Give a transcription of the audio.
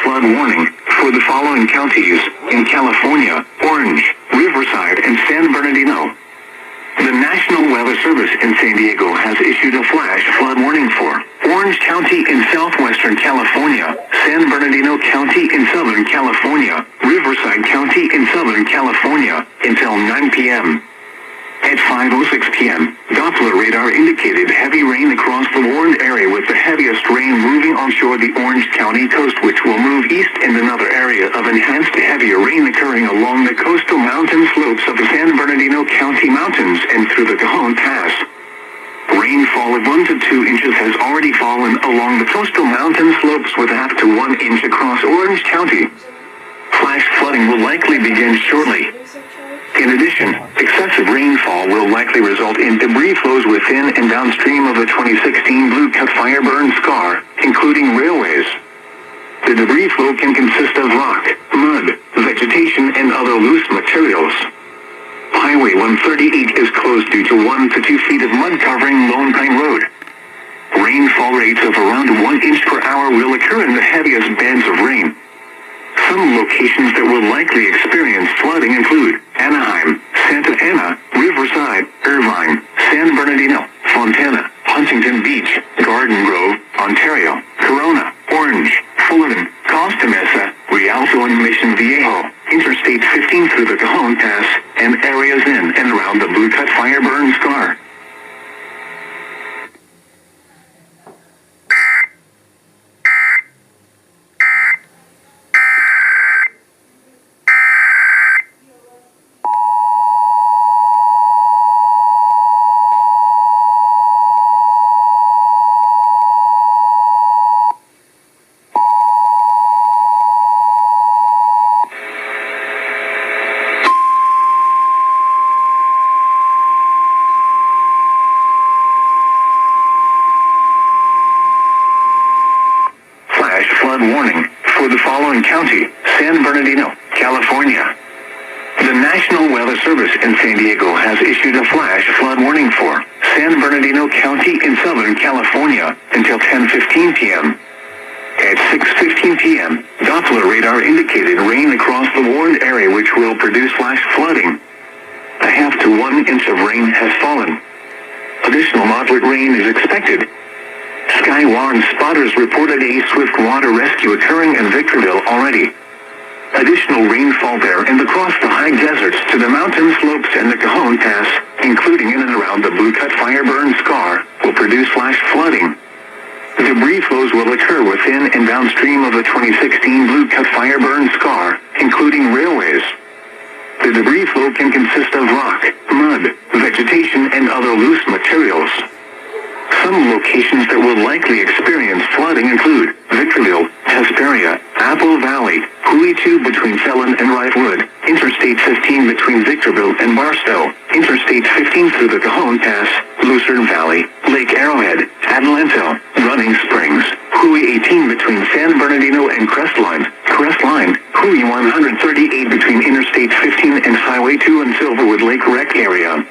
flood warning for the following counties in California: Orange, Riverside, and San Bernardino. The National Weather Service in San Diego has issued a flash flood warning for Orange County in southwestern California, San Bernardino County in southern California, Riverside County in southern California, until 9 p.m. At 5:06 p.m., Doppler radar indicated heavy rain across the warned area, with the heaviest rain moving onshore the Orange County coast, which will move east, and another area of enhanced heavier rain occurring along the coastal mountain slopes of the San Bernardino County mountains and through the Cajon Pass. Rainfall of 1 to 2 inches has already fallen along the coastal mountain slopes, with half to 1 inch across Orange County. Flash flooding will likely begin shortly. In addition, excessive rainfall will likely result in debris flows within and downstream of the 2016 Blue Cut fire burn scar, including railways. The debris flow can consist of rock, mud, vegetation, and other loose materials. Highway 138 is closed due to 1 to 2 feet of mud covering Lone Pine Road. Rainfall rates of around 1 inch per hour will occur in the heaviest bands of rain. Some locations that will likely experience flooding include Anaheim, Santa Ana, Riverside, Irvine, San Bernardino, Fontana, Huntington Beach, Garden Grove, Ontario, Corona, Orange, Fullerton, Costa Mesa, Rialto, and Mission Viejo, Interstate 15 through the Cajon Pass, and areas in and around the Blue Cut fire burn scar. Flood warning for the following county: San Bernardino, California. The National Weather Service in San Diego has issued a flash flood warning for San Bernardino County in southern California until 10:15 p.m. At 6:15 p.m., Doppler radar indicated rain across the warned area, which will produce flash flooding. A half to 1 inch of rain has fallen. Additional moderate rain is expected. Skywarn spotters reported a swift water rescue occurring in Victorville already. Additional rainfall there and across the high deserts to the mountain slopes and the Cajon Pass, including in and around the Blue Cut fire burn scar, will produce flash flooding. Debris flows will occur within and downstream of the 2016 Blue Cut fire burn scar, including railways. The debris flow can consist of rock, mud, vegetation, and other loose materials. Some locations that will likely experience flooding include Victorville, Hesperia, Apple Valley, Hui 2 between Felon and Wrightwood, Interstate 15 between Victorville and Barstow, Interstate 15 through the Cajon Pass, Lucerne Valley, Lake Arrowhead, Adelanto, Running Springs, Hui 18 between San Bernardino and Crestline, Hui 138 between Interstate 15 and Highway 2 and Silverwood Lake Rec area.